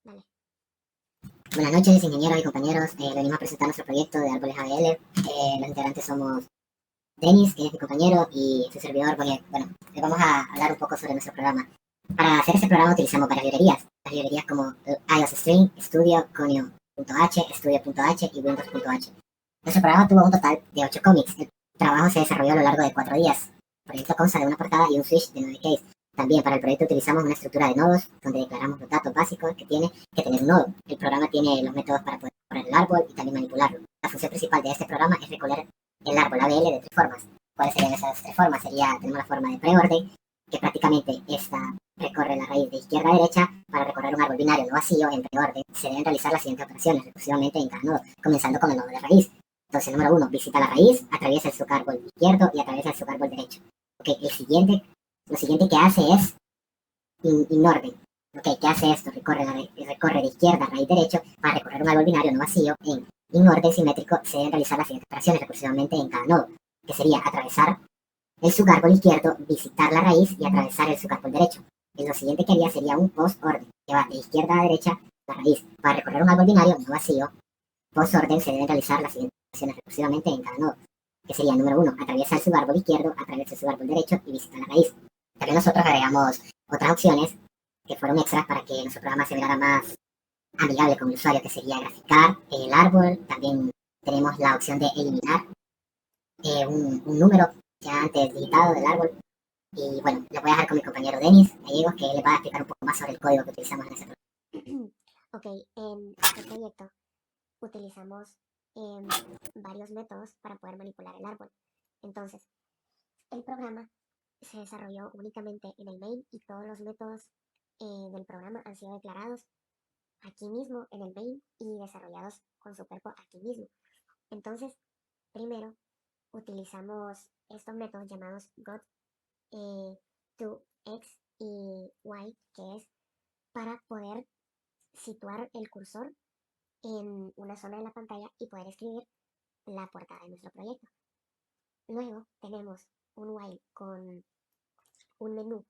Dale. Buenas noches, ingenieros y compañeros. Venimos a presentar nuestro proyecto de árboles ABL. Los integrantes somos Denis, que es mi compañero, y su servidor, porque, bueno, les vamos a hablar un poco sobre nuestro programa. Para hacer este programa utilizamos varias librerías. Las librerías como iOS String, Studio, Conio.h, Studio.h y Windows.h. Nuestro programa tuvo un total de 8 cómics. El trabajo se desarrolló a lo largo de 4 días. El proyecto consta de una portada y un switch de 9 keys. También para el proyecto utilizamos una estructura de nodos donde declaramos los datos básicos que tiene que tener un nodo. El programa tiene los métodos para poder correr el árbol y también manipularlo. La función principal de este programa es recorrer el árbol ABL de 3 formas. ¿Cuáles serían esas 3 formas? Tenemos la forma de preorden, que prácticamente esta recorre la raíz de izquierda a derecha. Para recorrer un árbol binario no vacío en preorden se deben realizar las siguientes operaciones recursivamente en cada nodo, comenzando con el nodo de raíz. Entonces, número 1, visita la raíz, atraviesa el subárbol izquierdo y atraviesa el subárbol derecho. Ok, lo siguiente que hace es inorden. Ok, ¿qué hace esto? Recorre de izquierda a raíz derecho. Para recorrer un árbol binario no vacío en inorden simétrico se deben realizar las siguientes operaciones recursivamente en cada nodo, que sería atravesar el subárbol izquierdo, visitar la raíz y atravesar el subárbol derecho. Y lo siguiente que haría sería un post-orden, que va de izquierda a derecha la raíz. Para recorrer un árbol binario no vacío, post-orden se deben realizar las siguientes operaciones recursivamente en cada nodo, que sería número 1, atraviesa el subárbol izquierdo, atraviesa el subárbol derecho y visita la raíz. También nosotros agregamos otras opciones que fueron extras para que nuestro programa se viera más amigable con el usuario, que sería graficar el árbol. También tenemos la opción de eliminar un número ya antes digitado del árbol. Y bueno, le voy a dejar con mi compañero Denis Gallegos, que les va a explicar un poco más sobre el código que utilizamos en ese programa. Ok, en este proyecto utilizamos varios métodos para poder manipular el árbol. Entonces, el programa se desarrolló únicamente en el main y todos los métodos del programa han sido declarados aquí mismo en el main y desarrollados con su cuerpo aquí mismo. Entonces, primero utilizamos estos métodos llamados got to x y y, que es para poder situar el cursor en una zona de la pantalla y poder escribir la portada de nuestro proyecto. Luego tenemos un while con un menú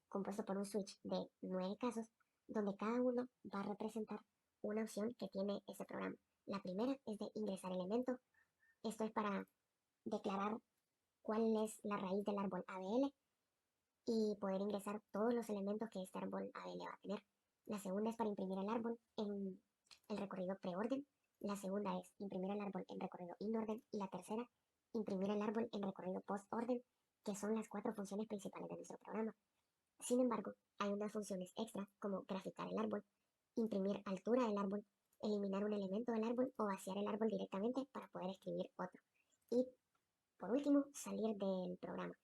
compuesto por un switch de 9 casos, donde cada uno va a representar una opción que tiene ese programa. La primera es de ingresar elemento. Esto es para declarar cuál es la raíz del árbol ABL y poder ingresar todos los elementos que este árbol ABL va a tener. La segunda es para imprimir el árbol en el recorrido preorden. La segunda es imprimir el árbol en recorrido inorden. Y la tercera, imprimir el árbol en recorrido postorden, que son las 4 funciones principales de nuestro programa. Sin embargo, hay unas funciones extra como graficar el árbol, imprimir altura del árbol, eliminar un elemento del árbol o vaciar el árbol directamente para poder escribir otro. Y por último, salir del programa.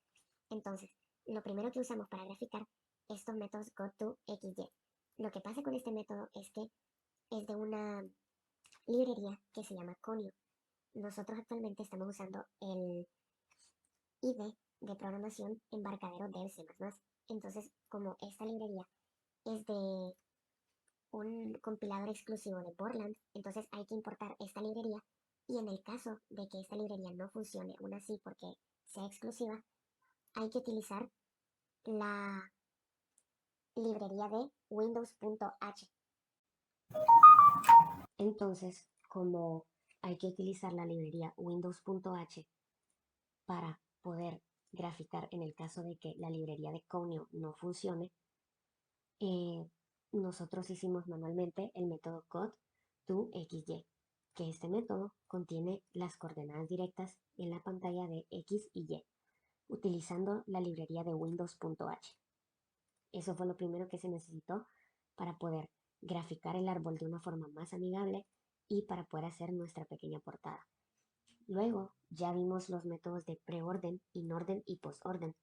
Entonces, lo primero que usamos para graficar estos métodos goToXY. Lo que pasa con este método es que es de una librería que se llama Conio. Nosotros actualmente estamos usando el IDE de programación embarcadero del C++. Entonces, como esta librería es de un compilador exclusivo de Borland, entonces hay que importar esta librería y en el caso de que esta librería no funcione aún así porque sea exclusiva, hay que utilizar la librería de Windows.h. Entonces, como hay que utilizar la librería Windows.h para poder graficar en el caso de que la librería de Conio no funcione, eh, nosotros hicimos manualmente el método code2xy, que este método contiene las coordenadas directas en la pantalla de x y y, utilizando la librería de Windows.h. Eso fue lo primero que se necesitó para poder graficar el árbol de una forma más amigable y para poder hacer nuestra pequeña portada. Luego ya vimos los métodos de preorden, inorden y postorden.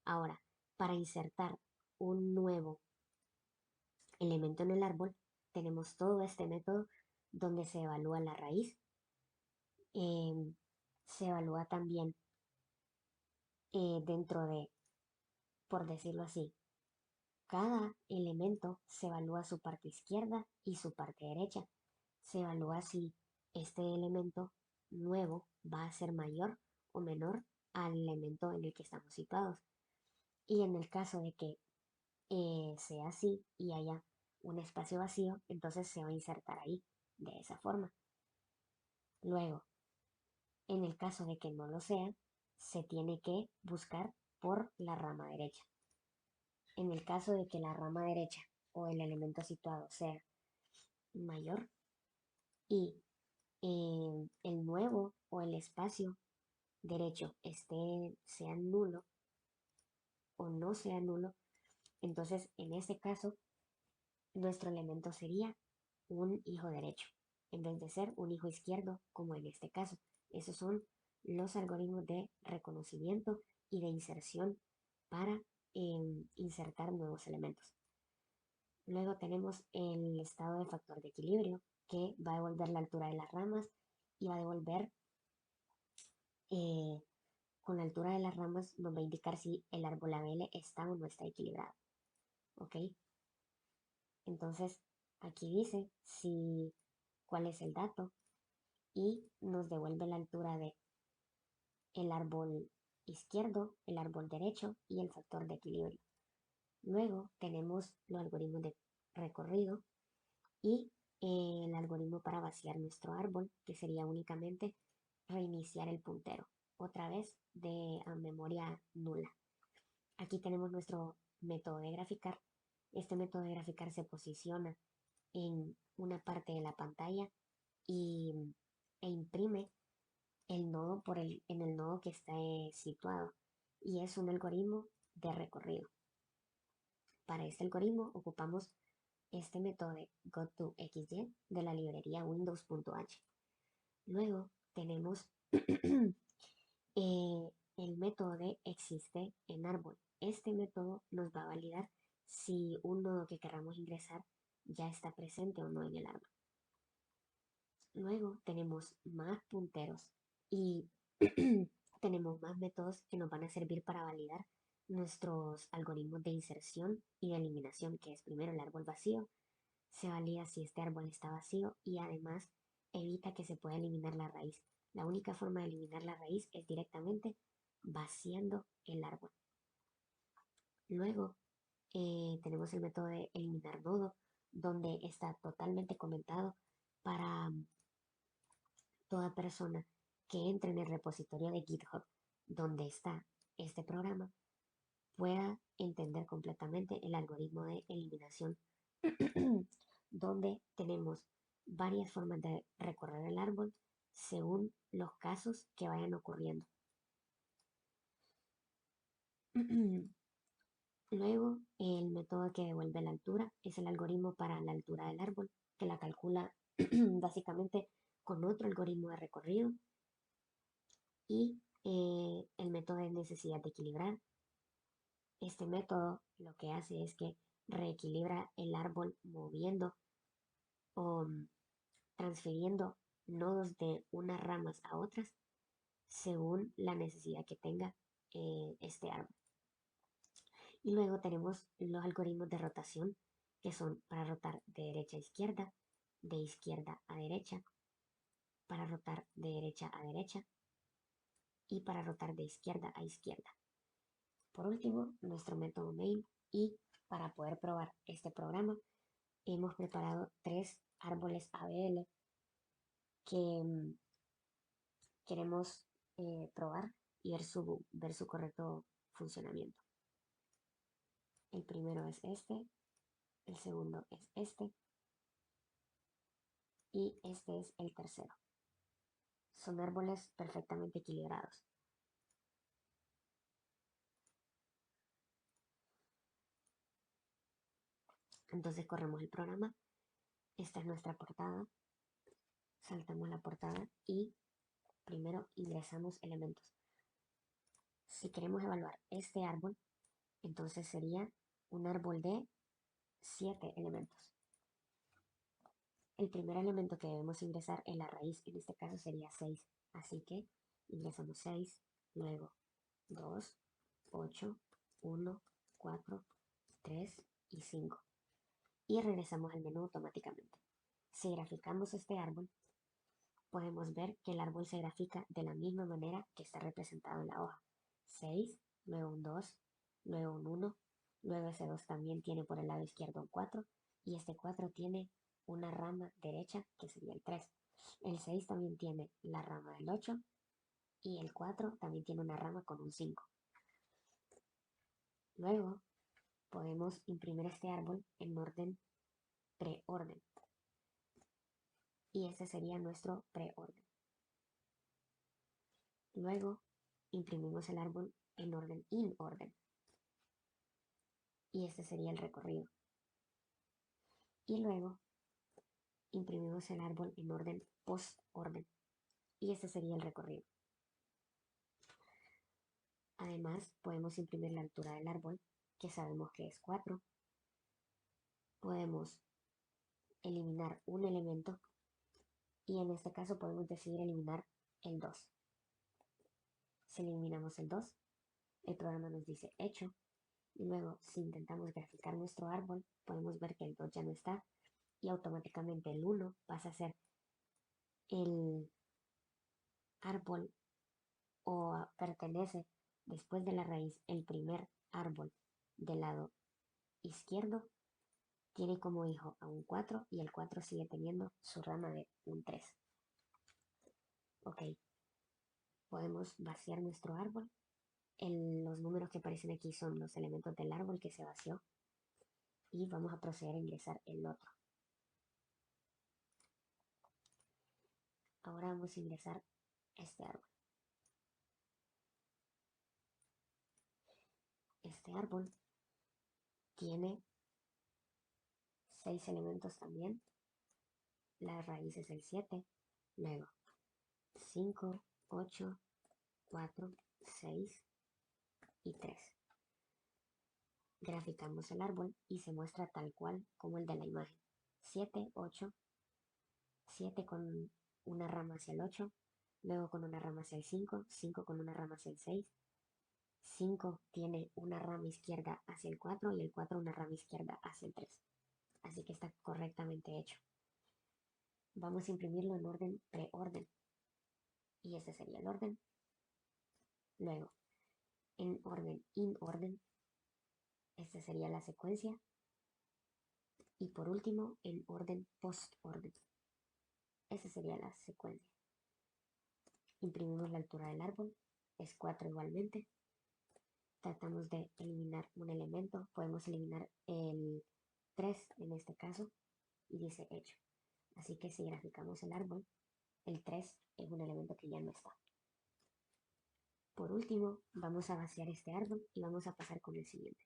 Ahora, para insertar un nuevo elemento en el árbol, tenemos todo este método donde se evalúa la raíz, se evalúa también dentro de, por decirlo así, cada elemento se evalúa su parte izquierda y su parte derecha. Se evalúa si este elemento nuevo va a ser mayor o menor al elemento en el que estamos situados. Y en el caso de que sea así y haya un espacio vacío, entonces se va a insertar ahí de esa forma. Luego, en el caso de que no lo sea, se tiene que buscar por la rama derecha. En el caso de que la rama derecha o el elemento situado sea mayor y el nuevo o el espacio derecho sea nulo o no sea nulo, entonces en ese caso nuestro elemento sería un hijo derecho, en vez de ser un hijo izquierdo, como en este caso. Esos son los algoritmos de reconocimiento y de inserción para insertar nuevos elementos. Luego tenemos el estado de factor de equilibrio, que va a devolver la altura de las ramas y va a devolver, eh, con la altura de las ramas, nos va a indicar si el árbol ABL está o no está equilibrado. ¿Ok? Entonces, aquí dice cuál es el dato y nos devuelve la altura de el árbol izquierdo, el árbol derecho y el factor de equilibrio. Luego tenemos los algoritmos de recorrido y el algoritmo para vaciar nuestro árbol, que sería únicamente reiniciar el puntero, otra vez a memoria nula. Aquí tenemos nuestro método de graficar. Este método de graficar se posiciona en una parte de la pantalla e imprime el nodo en el nodo que está situado, y es un algoritmo de recorrido. Para este algoritmo ocupamos este método de goToXY de la librería windows.h. Luego tenemos el método de existe en árbol. Este método nos va a validar si un nodo que queramos ingresar ya está presente o no en el árbol. Luego tenemos más punteros y tenemos más métodos que nos van a servir para validar nuestros algoritmos de inserción y de eliminación, que es primero el árbol vacío. Se valida si este árbol está vacío y además evita que se pueda eliminar la raíz. La única forma de eliminar la raíz es directamente vaciando el árbol. Luego tenemos el método de eliminar nodo, donde está totalmente comentado para toda persona que entre en el repositorio de GitHub donde está este programa pueda entender completamente el algoritmo de eliminación, donde tenemos varias formas de recorrer el árbol según los casos que vayan ocurriendo. Luego, el método que devuelve la altura es el algoritmo para la altura del árbol, que la calcula básicamente con otro algoritmo de recorrido. Y el método de necesidad de equilibrar. Este método lo que hace es que reequilibra el árbol moviendo o transfiriendo nodos de unas ramas a otras según la necesidad que tenga este árbol. Y luego tenemos los algoritmos de rotación, que son para rotar de derecha a izquierda, de izquierda a derecha, para rotar de derecha a derecha y para rotar de izquierda a izquierda. Por último, nuestro método main, y para poder probar este programa hemos preparado 3 árboles ABL que queremos probar y ver su correcto funcionamiento. El primero es este, el segundo es este y este es el tercero. Son árboles perfectamente equilibrados. Entonces corremos el programa. Esta es nuestra portada. Saltamos la portada y primero ingresamos elementos. Si queremos evaluar este árbol, entonces sería un árbol de 7 elementos. El primer elemento que debemos ingresar en la raíz, en este caso sería 6. Así que ingresamos 6, luego 2, 8, 1, 4, 3 y 5. Y regresamos al menú automáticamente. Si graficamos este árbol, podemos ver que el árbol se grafica de la misma manera que está representado en la hoja. 6, luego un 2, luego un 1, luego ese 2 también tiene por el lado izquierdo un 4 y este 4 tiene una rama derecha que sería el 3. El 6 también tiene la rama del 8 y el 4 también tiene una rama con un 5. Luego podemos imprimir este árbol en orden preorden y este sería nuestro preorden. Luego imprimimos el árbol en orden inorden y este sería el recorrido. Y luego imprimimos el árbol en orden postorden y este sería el recorrido. Además, podemos imprimir la altura del árbol, que sabemos que es 4. Podemos eliminar un elemento y en este caso podemos decidir eliminar el 2. Si eliminamos el 2, el programa nos dice hecho y luego si intentamos graficar nuestro árbol, podemos ver que el 2 ya no está y automáticamente el 1 pasa a ser el árbol o pertenece después de la raíz el primer árbol del lado izquierdo, tiene como hijo a un 4 y el 4 sigue teniendo su rama de un 3. Ok, podemos vaciar nuestro árbol. Los números que aparecen aquí son los elementos del árbol que se vació y vamos a proceder a ingresar el otro. Ahora vamos a ingresar este árbol. Este árbol tiene 6 elementos también. La raíz es el 7, luego 5, 8, 4, 6 y 3. Graficamos el árbol y se muestra tal cual como el de la imagen. 7, 8, 7 con una rama hacia el 8, luego con una rama hacia el 5, 5 con una rama hacia el 6, 5 tiene una rama izquierda hacia el 4 y el 4 una rama izquierda hacia el 3. Así que está correctamente hecho. Vamos a imprimirlo en orden preorden. Y este sería el orden. Luego, en orden inorden, esta sería la secuencia. Y por último, en orden postorden. Esa sería la secuencia. Imprimimos la altura del árbol, es 4 igualmente. Tratamos de eliminar un elemento, podemos eliminar el 3 en este caso y dice hecho. Así que si graficamos el árbol, el 3 es un elemento que ya no está. Por último, vamos a vaciar este árbol y vamos a pasar con el siguiente.